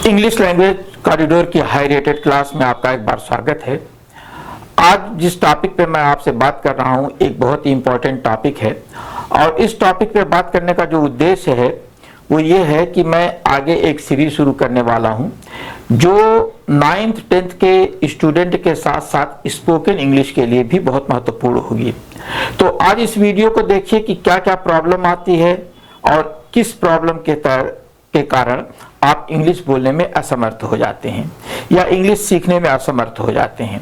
English language corridor की high rated class में आपका एक बार स्वागत है। आज जिस टॉपिक पे मैं आपसे बात कर रहा हूँ एक बहुत ही इम्पोर्टेंट टॉपिक है और इस टॉपिक पे बात करने का जो उद्देश्य है वो ये है कि मैं आगे एक सीरीज शुरू करने वाला हूँ जो 9th 10th के स्टूडेंट के साथ साथ स्पोकन इंग्लिश के लिए भी बहुत महत्वपूर्ण होगी। तो आज इस वीडियो को देखिए कि क्या क्या प्रॉब्लम आती है और किस प्रॉब्लम के कारण आप इंग्लिश बोलने में असमर्थ हो जाते हैं या इंग्लिश सीखने में असमर्थ हो जाते हैं।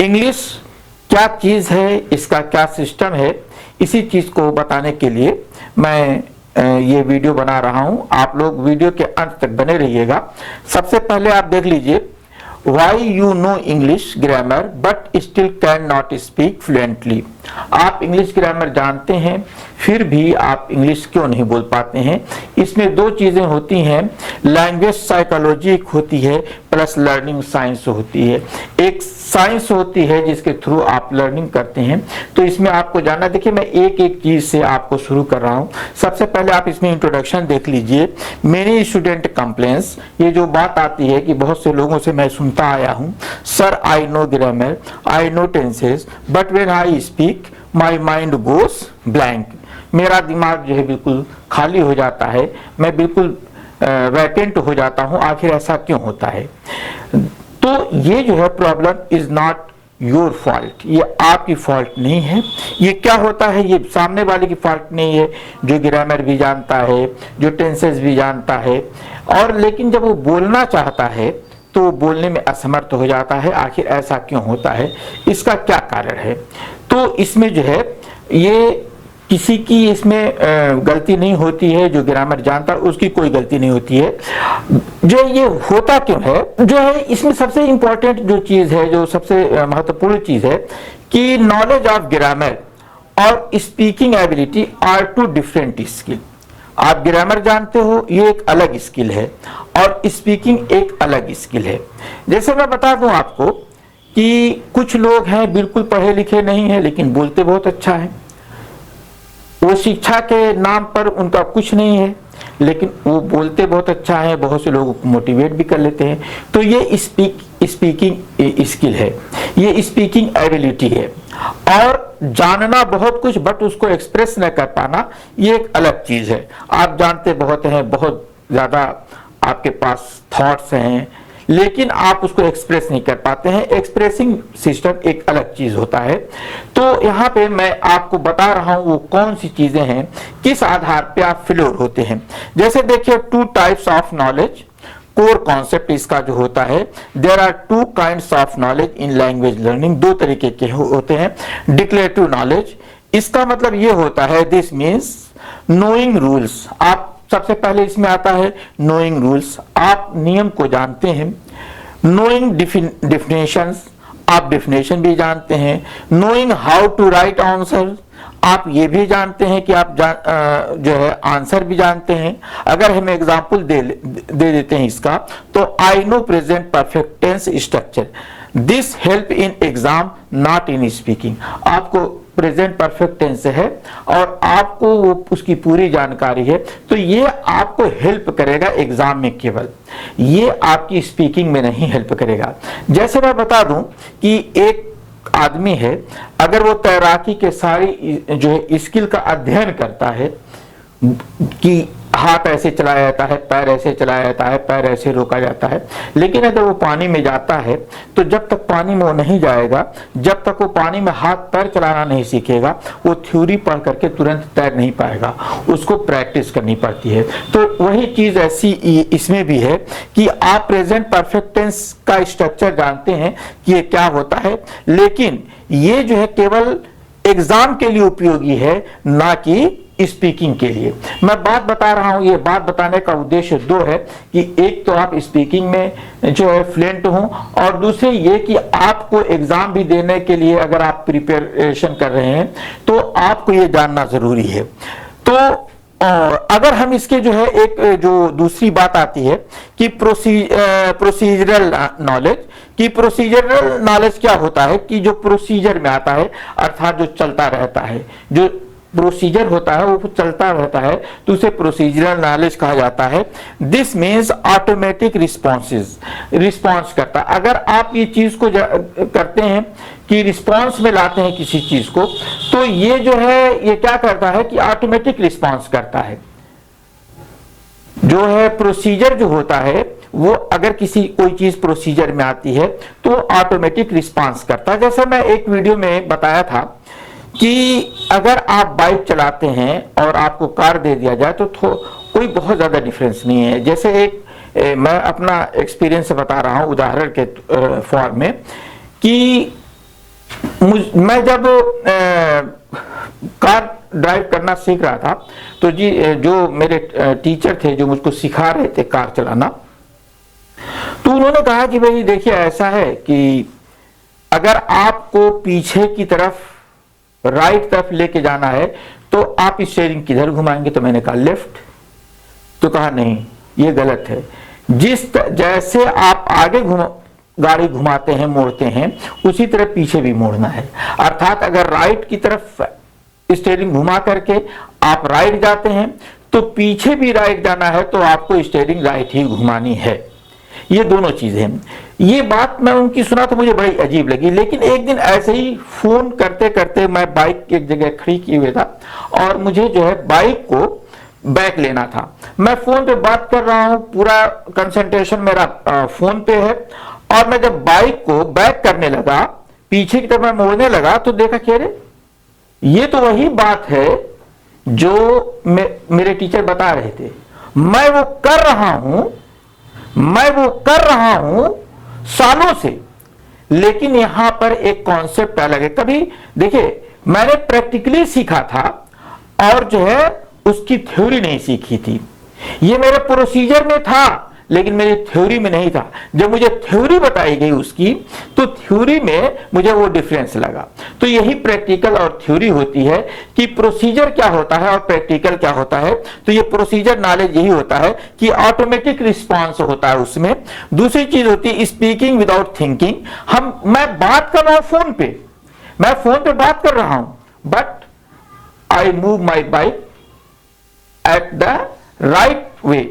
इंग्लिश क्या चीज़ है, इसका क्या सिस्टम है, इसी चीज़ को बताने के लिए मैं ये वीडियो बना रहा हूं। आप लोग वीडियो के अंत तक बने रहिएगा। सबसे पहले आप देख लीजिए, why you know English grammar but still can not speak fluently. आप इंग्लिश ग्रामर जानते हैं फिर भी आप इंग्लिश क्यों नहीं बोल पाते हैं। इसमें दो चीजें होती हैं, लैंग्वेज साइकोलॉजी होती है प्लस लर्निंग साइंस होती है। एक साइंस होती है जिसके थ्रू आप लर्निंग करते हैं। तो इसमें आपको जानना, देखिए मैं एक एक चीज से आपको शुरू कर रहा हूं। सबसे पहले आप इसमें इंट्रोडक्शन देख लीजिए। मेनी स्टूडेंट कंप्लेंट्स, ये जो बात आती है कि बहुत से लोगों से मैं सुनता आया हूं, sir I know grammar, I know tenses but when I speak my mind goes blank. मेरा दिमाग जो है बिल्कुल खाली हो जाता है, मैं बिल्कुल वैकेंट हो जाता हूं। आखिर ऐसा क्यों होता है? तो ये जो है problem is not your fault, ये आपकी फॉल्ट नहीं है। ये क्या होता है, ये सामने वाले की फॉल्ट नहीं है जो ग्रामर भी जानता है, जो टेंसेस भी जानता है, और लेकिन जब वो बोलना चाहता है तो वो बोलने में असमर्थ हो जाता है। आखिर ऐसा क्यों होता है, इसका क्या कारण है? तो इसमें जो है ये किसी की इसमें गलती नहीं होती है, जो ग्रामर जानता है उसकी कोई गलती नहीं होती है। जो ये होता क्यों है, जो है इसमें सबसे इंपॉर्टेंट जो चीज है, जो सबसे महत्वपूर्ण चीज है कि नॉलेज ऑफ ग्रामर और speaking ability are two different skill. आप ग्रामर जानते हो, ये एक अलग स्किल है और स्पीकिंग एक अलग स्किल है। जैसे मैं बता दूं आपको कि कुछ लोग हैं बिल्कुल पढ़े लिखे नहीं है लेकिन बोलते बहुत अच्छा है। वो शिक्षा के नाम पर उनका कुछ नहीं है लेकिन वो बोलते बहुत अच्छा है, बहुत से लोगों को मोटिवेट भी कर लेते हैं। तो ये स्पीकिंग स्किल है, ये स्पीकिंग एबिलिटी है। और जानना बहुत कुछ बट उसको एक्सप्रेस न कर पाना, ये एक अलग चीज है। आप जानते बहुत हैं, बहुत ज्यादा आपके पास थॉट्स हैं लेकिन आप उसको एक्सप्रेस नहीं कर पाते हैं। एक्सप्रेसिंग सिस्टम एक अलग चीज होता है। तो यहाँ पे मैं आपको बता रहा हूँ वो कौन सी चीजें हैं, किस आधार पे आप फेल्योर होते हैं। जैसे देखिए, 2 types of knowledge, core concept इसका जो होता है, there are 2 kinds of knowledge in language learning. 2 तरीके के होते हैं। डिक्लेरेटिव नॉलेज, इसका मतलब ये होता है, दिस मीन्स नोइंग रूल्स। आप सबसे पहले इसमें आता है नोइंग रूल्स, आप नियम को जानते हैं। नोइंग डिफिनेशंस, आप डेफिनेशन भी जानते हैं। Knowing how to write answer, आप ये भी जानते हैं कि आप जो है आंसर भी जानते हैं। अगर हम एग्जांपल दे देते हैं इसका, तो I know present perfect tense structure, this help in exam not in speaking. आपको प्रेजेंट परफेक्ट टेंस है और आपको वो उसकी पूरी जानकारी है, तो ये आपको हेल्प करेगा एग्जाम में केवल, ये आपकी स्पीकिंग में नहीं हेल्प करेगा। जैसे मैं बता दूं कि एक आदमी है, अगर वो तैराकी के सारी जो है स्किल का अध्ययन करता है कि हाथ ऐसे चलाया जाता है, पैर ऐसे चलाया जाता है, पैर ऐसे रोका जाता है, लेकिन अगर वो पानी में जाता है तो जब तक पानी में वो नहीं जाएगा, जब तक वो पानी में हाथ पैर चलाना नहीं सीखेगा, वो थ्योरी पढ़ करके तुरंत तैर नहीं पाएगा, उसको प्रैक्टिस करनी पड़ती है। तो वही चीज ऐसी इसमें भी है कि आप प्रेजेंट परफेक्ट टेंस का स्ट्रक्चर जानते हैं कि ये क्या होता है, लेकिन ये जो है केवल एग्जाम के लिए उपयोगी है, ना कि स्पीकिंग के लिए। मैं बात बता रहा हूं, ये बात बताने का उद्देश्य 2 है कि एक तो आप स्पीकिंग में जो है फ्लुएंट हो और दूसरे ये कि आपको एग्जाम भी देने के लिए अगर आप प्रिपरेशन कर रहे हैं तो आपको ये जानना जरूरी है। तो अगर हम इसके जो है एक जो दूसरी बात आती है कि प्रोसीजरल नॉलेज, कि प्रोसीजरल नॉलेज क्या होता है कि जो प्रोसीजर में आता है, अर्थात जो चलता रहता है, जो प्रोसीजर होता है वो चलता रहता है तो उसे प्रोसीजरल नॉलेज कहा जाता है। दिस मीन्स ऑटोमेटिक रिस्पॉन्स करता है। अगर आप ये चीज को करते हैं कि रिस्पॉन्स में लाते हैं किसी चीज को, तो ये जो है ये क्या करता है कि ऑटोमेटिक रिस्पॉन्स करता है। जो है प्रोसीजर जो होता है वो अगर कोई चीज प्रोसीजर में आती है तो ऑटोमेटिक रिस्पॉन्स करता है। जैसे मैं एक वीडियो में बताया था कि अगर आप बाइक चलाते हैं और आपको कार दे दिया जाए तो कोई बहुत ज्यादा डिफरेंस नहीं है। जैसे मैं अपना एक्सपीरियंस बता रहा हूं उदाहरण के फॉर्म में कि मैं जब कार ड्राइव करना सीख रहा था तो जो मेरे टीचर थे जो मुझको सिखा रहे थे कार चलाना, तो उन्होंने कहा कि भाई देखिए ऐसा है कि अगर आपको पीछे की तरफ राइट तरफ लेके जाना है तो आप स्टीयरिंग किधर घुमाएंगे? तो मैंने कहा लेफ्ट। तो कहा नहीं ये गलत है, जैसे आप आगे गाड़ी घुमाते हैं मोड़ते हैं उसी तरह पीछे भी मोड़ना है। अर्थात अगर राइट की तरफ स्टीयरिंग घुमा करके आप राइट जाते हैं तो पीछे भी राइट जाना है तो आपको स्टीयरिंग राइट ही घुमानी है। ये दोनों चीजें हैं। ये बात मैं उनकी सुना तो मुझे बड़ी अजीब लगी, लेकिन एक दिन ऐसे ही फोन करते करते मैं बाइक एक जगह खड़ी किए हुए था और मुझे जो है बाइक को बैक लेना था। मैं फोन पे बात कर रहा हूं, पूरा कंसंट्रेशन मेरा फोन पे है, और मैं जब बाइक को बैक करने लगा पीछे की तरफ मैं मोड़ने लगा तो देखा कि अरे ये तो वही बात है जो मेरे टीचर बता रहे थे। मैं वो कर रहा हूं सालों से, लेकिन यहां पर एक कॉन्सेप्ट अलग है। कभी देखिए मैंने प्रैक्टिकली सीखा था और जो है उसकी थ्योरी नहीं सीखी थी। ये मेरे प्रोसीजर में था लेकिन मेरी थ्योरी में नहीं था। जब मुझे थ्योरी बताई गई उसकी तो थ्योरी में मुझे वो डिफरेंस लगा। तो यही प्रैक्टिकल और थ्योरी होती है कि प्रोसीजर क्या होता है और प्रैक्टिकल क्या होता है। तो ये प्रोसीजर नॉलेज यही होता है कि ऑटोमेटिक रिस्पॉन्स होता है उसमें। दूसरी चीज होती है स्पीकिंग विदाउट थिंकिंग। मैं बात कर रहा हूं फोन पे, मैं फोन पे बात कर रहा हूं but I move my bike at the right way.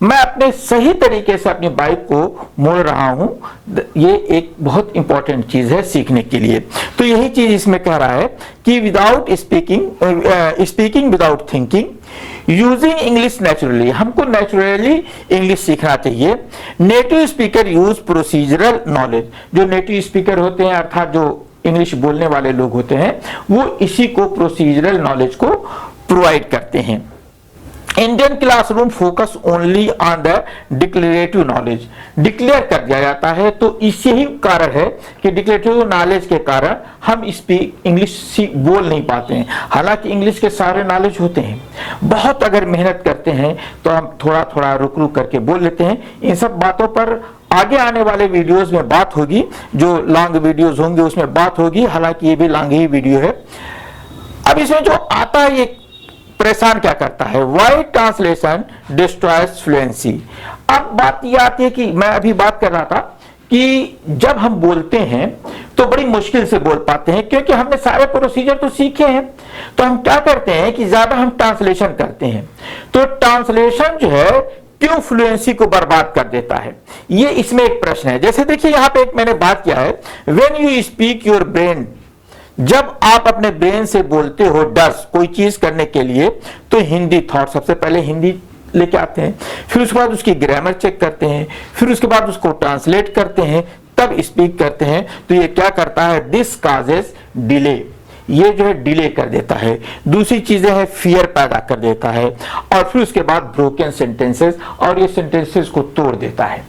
मैं अपने सही तरीके से अपनी बाइक को मोड़ रहा हूं। ये एक बहुत इंपॉर्टेंट चीज है सीखने के लिए। तो यही चीज इसमें कह रहा है कि without speaking without thinking, using English naturally. हमको नेचुरली इंग्लिश सीखना चाहिए। Native speaker use procedural knowledge. जो नेटिव स्पीकर होते हैं अर्थात जो इंग्लिश बोलने वाले लोग होते हैं वो इसी को प्रोसीजरल नॉलेज को प्रोवाइड करते हैं। Indian classroom focus only on the declarative knowledge. Declare कर दिया जाता है तो इसी ही कारण है कि डिक्लेरेटिव नॉलेज के कारण हम इंग्लिश बोल नहीं पाते हैं। हालांकि इंग्लिश के सारे नॉलेज होते हैं, बहुत अगर मेहनत करते हैं तो हम थोड़ा थोड़ा रुक रुक करके बोल लेते हैं। इन सब बातों पर आगे आने वाले वीडियोस में बात होगी, जो लॉन्ग वीडियोस होंगे उसमें बात होगी। हालांकि ये भी लॉन्ग ही वीडियो है। अब इसमें जो आता है ये परेशान क्या करता है, वाई ट्रांसलेशन डिस्ट्रॉयज फ्लुएंसी। अब बात यह आती है कि मैं अभी बात कर रहा था कि जब हम बोलते हैं तो बड़ी मुश्किल से बोल पाते हैं क्योंकि हमने सारे प्रोसीजर तो सीखे हैं। तो हम क्या करते हैं कि ज्यादा हम ट्रांसलेशन करते हैं। तो ट्रांसलेशन जो है क्यों फ्लुएंसी को बर्बाद कर देता है, ये इसमें एक प्रश्न है। जैसे देखिए यहां पे एक मैंने बात किया है, when you speak your brain. जब आप अपने ब्रेन से बोलते हो डस कोई चीज करने के लिए तो हिंदी थॉट सबसे पहले हिंदी लेके आते हैं, फिर उसके बाद उसकी ग्रामर चेक करते हैं, फिर उसके बाद उसको ट्रांसलेट करते हैं, तब स्पीक करते हैं। तो ये क्या करता है, दिस काजेस डिले। ये जो है डिले कर देता है। दूसरी चीजें है फियर पैदा कर देता है, और फिर उसके बाद ब्रोकन सेंटेंसेस, और ये सेंटेंसेस को तोड़ देता है।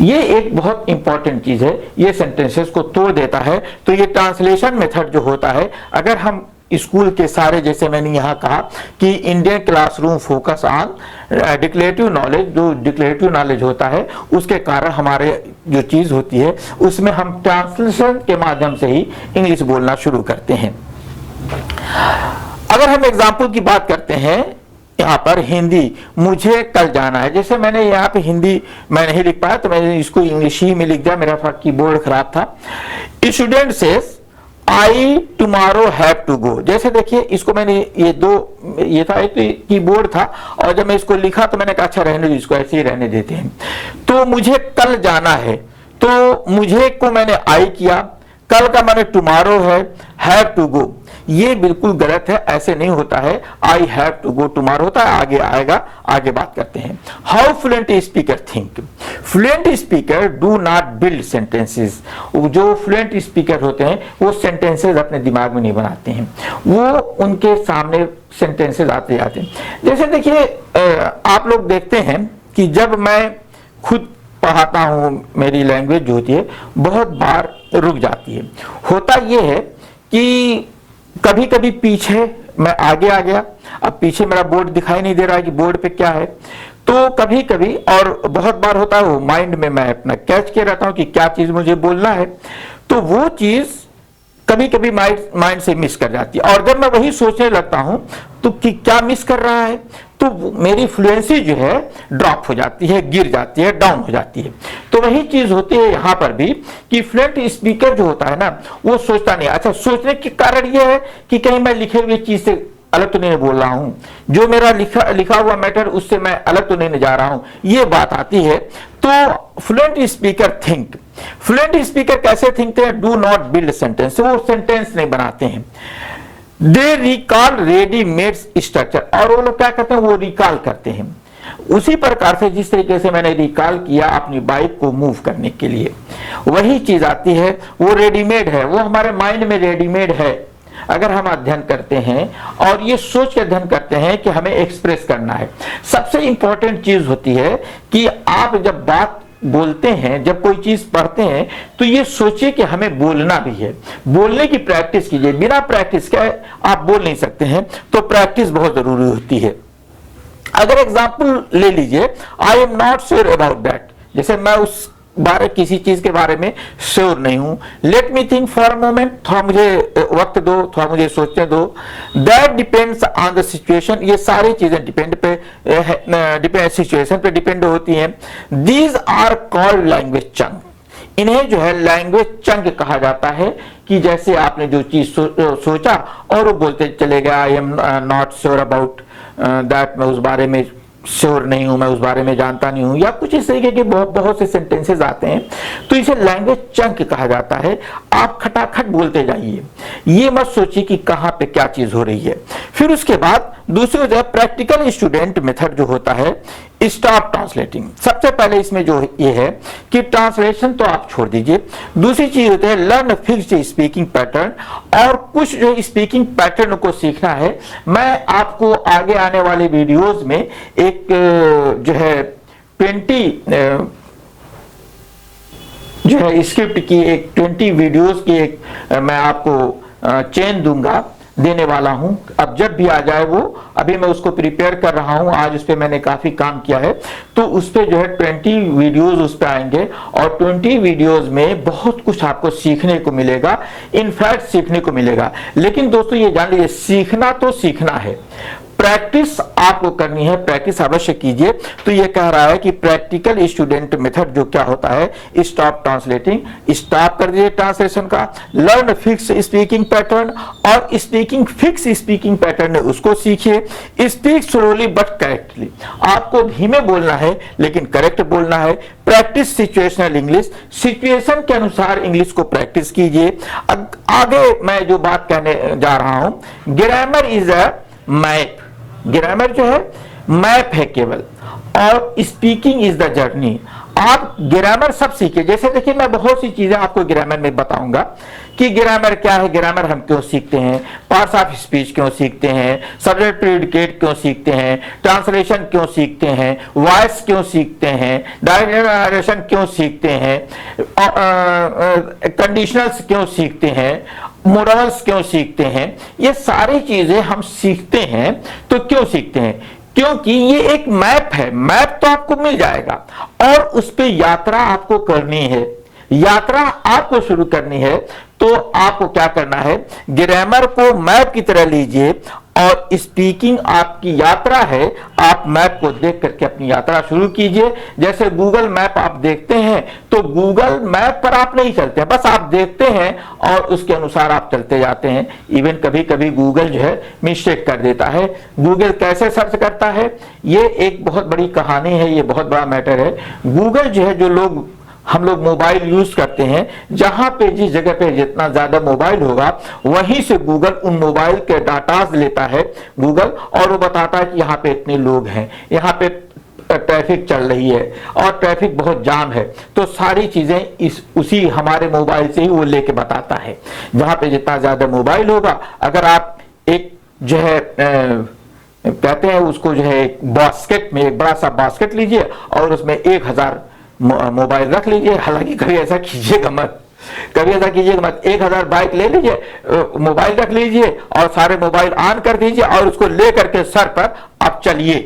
ये एक बहुत इंपॉर्टेंट चीज है, ये सेंटेंसेस को तोड़ देता है। तो ये ट्रांसलेशन मेथड जो होता है, अगर हम स्कूल के सारे, जैसे मैंने यहां कहा कि Indian classroom focus on declarative knowledge, जो डिक्लेरेटिव नॉलेज होता है उसके कारण हमारे जो चीज होती है उसमें हम ट्रांसलेशन के माध्यम से ही इंग्लिश बोलना शुरू करते हैं। अगर हम एग्जाम्पल की बात करते हैं, यहाँ पर हिंदी, मुझे कल जाना है। जैसे मैंने यहाँ पे हिंदी मैं नहीं लिख पाया तो मैंने इसको इंग्लिश ही में लिख दिया, मेरा कीबोर्ड खराब था। Student says I tomorrow have to go. जैसे देखिए इसको मैंने ये था एक कीबोर्ड था और जब मैं इसको लिखा तो मैंने कहा अच्छा रहने दो, इसको ऐसे ही रहने देते हैं। तो मुझे कल जाना है, तो मुझे को मैंने आई किया, कल का मैंने टुमारो है, हैव टू गो। ये बिल्कुल गलत है, ऐसे नहीं होता है। I have to go tomorrow होता है, आगे आएगा, आगे बात करते हैं। How fluent speaker think. Fluent speaker do not build sentences. जो फ्लुएंट स्पीकर होते हैं वो सेंटेंसेस अपने दिमाग में नहीं बनाते हैं, वो उनके सामने सेंटेंसेस आते जाते हैं। जैसे देखिए आप लोग देखते हैं कि जब मैं खुद पढ़ाता हूं, मेरी लैंग्वेज जो होती है बहुत बार रुक जाती है। होता यह है कि कभी कभी पीछे मैं आगे आ गया, अब पीछे मेरा बोर्ड दिखाई नहीं दे रहा है कि बोर्ड पे क्या है, तो कभी कभी और बहुत बार होता है वो माइंड में मैं अपना कैच किए रहता हूं कि क्या चीज मुझे बोलना है, तो वो चीज कभी कभी माइंड से मिस कर जाती है। और जब मैं वही सोचने लगता हूं तो कि क्या मिस कर रहा है, तो मेरी फ्लुएंसी जो है ड्रॉप हो जाती है, गिर जाती है, डाउन हो जाती है। तो वही चीज होती है यहां पर भी कि फ्लुएंट स्पीकर जो होता है ना वो सोचता नहीं। अच्छा, सोचने के कारण ये है कि कहीं मैं लिखे हुए चीज से अलग तो नहीं बोल रहा हूं, जो मेरा लिखा हुआ मैटर उससे मैं अलग तो नहीं जा रहा हूं, ये बात आती है। तो fluent speaker think. Fluent speaker कैसे थिंकते हैं? डू नॉट बिल्ड सेंटेंस, वो सेंटेंस नहीं बनाते हैं। दे रिकॉल रेडीमेड स्ट्रक्चर, और वो लोग क्या करते हैं, वो रिकॉल करते हैं उसी प्रकार से जिस तरीके से मैंने रिकॉल किया अपनी बाइक को मूव करने के लिए, वही चीज आती है, वो रेडीमेड है, वो हमारे माइंड में रेडीमेड है। अगर हम अध्ययन करते हैं और ये सोच के अध्ययन करते हैं कि हमें एक्सप्रेस करना है, सबसे इंपॉर्टेंट चीज होती है कि आप जब बात बोलते हैं, जब कोई चीज पढ़ते हैं, तो ये सोचिए कि हमें बोलना भी है, बोलने की प्रैक्टिस कीजिए। बिना प्रैक्टिस के आप बोल नहीं सकते हैं, तो प्रैक्टिस बहुत जरूरी होती है। अगर एग्जाम्पल ले लीजिए, I am not sure about that, जैसे मैं उस बारे किसी चीज के बारे में श्योर नहीं हूं, let me think for a moment, थोड़ा मुझे वक्त दो, थोड़ा मुझे सोचने दो। That depends on the situation, ये सारी चीजें डिपेंड सिचुएशन पे डिपेंड होती हैं। These are called language chunk, इन्हें जो है लैंग्वेज चंक कहा जाता है कि जैसे आपने जो चीज सोचा और वो बोलते चले गए, I am not sure about that, मैं उस बारे में श्योर नहीं हूं, मैं उस बारे में जानता नहीं हूं, या कुछ इस तरीके के बहुत से सेंटेंसेस आते हैं, तो इसे लैंग्वेज चंक कहा जाता है। आप खटाखट बोलते जाइए, ये मत सोचिए कि कहां पे क्या चीज हो रही है। फिर उसके बाद दूसरी जो है प्रैक्टिकल स्टूडेंट मेथड जो होता है, स्टॉप ट्रांसलेटिंग। सबसे पहले इसमें जो ये है कि ट्रांसलेशन तो आप छोड़ दीजिए, दूसरी चीज होती है लर्न फिक्स्ड स्पीकिंग पैटर्न, और कुछ जो स्पीकिंग पैटर्न को सीखना है। मैं आपको आगे आने वाले वीडियोस में एक जो है 20 जो है स्क्रिप्ट की एक 20 वीडियोस की एक मैं आपको चेन दूंगा, देने वाला हूं। अब जब भी आ जाए वो, अभी मैं उसको प्रिपेयर कर रहा हूं, आज उस पर मैंने काफी काम किया है, तो उस पर जो है 20 वीडियोस उस पर आएंगे, और 20 वीडियोस में बहुत कुछ आपको सीखने को मिलेगा, इनफैक्ट सीखने को मिलेगा। लेकिन दोस्तों ये जान लीजिए, सीखना तो सीखना है, प्रैक्टिस आपको करनी है, प्रैक्टिस अवश्य कीजिए। तो ये कह रहा है कि प्रैक्टिकल स्टूडेंट मेथड जो क्या होता है, स्टॉप ट्रांसलेटिंग, स्टॉप कर दीजिए ट्रांसलेशन का, लर्न फिक्स स्पीकिंग पैटर्न, और स्पीकिंग फिक्स स्पीकिंग पैटर्न है उसको सीखिए। स्पीक स्लोली बट करेक्टली, आपको धीमे बोलना है लेकिन करेक्ट बोलना है। प्रैक्टिस सिचुएशनल इंग्लिश, सिचुएशन के अनुसार इंग्लिश को प्रैक्टिस कीजिए। आगे मैं जो बात कहने जा रहा हूं, grammar is a map, grammar जो है मैप है केवल, और स्पीकिंग इज द जर्नी। आप ग्रामर सब सीखिए। जैसे देखिए मैं बहुत सी चीजें आपको ग्रामर में बताऊंगा कि ग्रामर क्या है, ग्रामर हम क्यों सीखते हैं, पार्ट्स ऑफ स्पीच क्यों सीखते हैं, सब्जेक्ट प्रेडिकेट क्यों सीखते हैं, ट्रांसलेशन क्यों सीखते हैं, वॉइस क्यों सीखते हैं, डायरेक्ट नरेशन क्यों सीखते हैं, कंडीशनल्स क्यों सीखते हैं, मोरल्स क्यों सीखते हैं। ये सारी चीजें हम सीखते हैं। तो क्यों सीखते हैं? क्योंकि ये एक मैप है, मैप तो आपको मिल जाएगा और उस पे यात्रा आपको करनी है, यात्रा आपको शुरू करनी है। तो आपको क्या करना है, ग्रामर को मैप की तरह लीजिए और स्पीकिंग आपकी यात्रा है। आप मैप को देख करके अपनी यात्रा शुरू कीजिए। जैसे गूगल मैप आप देखते हैं तो गूगल मैप पर आप नहीं चलते, बस आप देखते हैं और उसके अनुसार आप चलते जाते हैं। इवन कभी कभी गूगल जो है मिस्टेक कर देता है। गूगल कैसे सर्च करता है, ये एक बहुत बड़ी कहानी है, ये बहुत बड़ा मैटर है। गूगल जो है, जो हम लोग मोबाइल यूज करते हैं, जहां पे जिस जगह पे जितना ज्यादा मोबाइल होगा वहीं से गूगल उन मोबाइल के डाटाज लेता है गूगल, और वो बताता है कि यहाँ पे इतने लोग हैं, यहाँ पे ट्रैफिक चल रही है और ट्रैफिक बहुत जाम है। तो सारी चीजें उसी हमारे मोबाइल से ही वो लेके बताता है। जहां पे जितना ज्यादा मोबाइल होगा, अगर आप एक जो है कहते हैं उसको जो है एक बास्केट में, एक बड़ा सा बास्केट लीजिए और उसमें 1000 मोबाइल रख लीजिए। हालांकि कभी ऐसा कीजिएगा मत, कभी ऐसा कीजिएगा मत। 1000 बाइक ले लीजिए, मोबाइल रख लीजिए और सारे मोबाइल ऑन कर दीजिए और उसको ले करके सर पर आप चलिए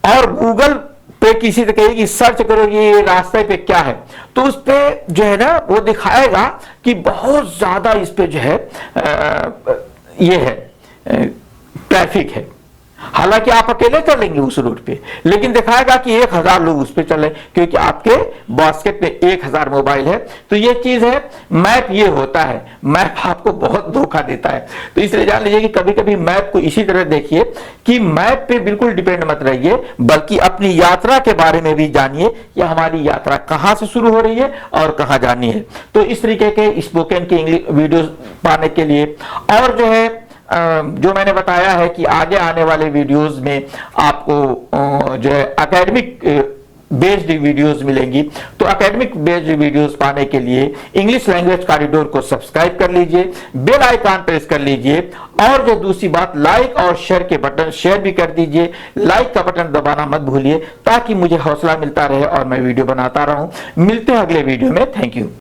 और गूगल पे किसी से कहेगी सर्च करोगे ये रास्ते पे क्या है, तो उस पे जो है ना वो दिखाएगा कि बहुत ज्यादा इस पे जो है ये है ट्रैफिक है। हालांकि आप अकेले चलेंगे उस रूट पे, लेकिन दिखाएगा कि 1000 लोग उस पे चले, क्योंकि आपके बास्केट में 1000 मोबाइल है। तो ये चीज है, मैप ये होता है, मैप आपको बहुत धोखा देता है। तो इसलिए जान लीजिए कि कभी कभी मैप को इसी तरह देखिए कि मैप पे बिल्कुल डिपेंड मत रहिए, बल्कि अपनी यात्रा के बारे में भी जानिए कि हमारी यात्रा कहां से शुरू हो रही है और कहां जानी है। तो इस तरीके के स्पोकन के इंग्लिश वीडियो पाने के लिए, और जो है जो मैंने बताया है कि आगे आने वाले वीडियोस में आपको जो है एकेडमिक बेस्ड वीडियोस मिलेंगी। तो एकेडमिक बेस्ड वीडियोस पाने के लिए इंग्लिश लैंग्वेज कॉरिडोर को सब्सक्राइब कर लीजिए, बेल आइकन प्रेस कर लीजिए, और जो दूसरी बात, लाइक और शेयर के बटन शेयर भी कर दीजिए। लाइक का बटन दबाना मत भूलिए ताकि मुझे हौसला मिलता रहे और मैं वीडियो बनाता रहूं। मिलते हैं अगले वीडियो में। Thank you.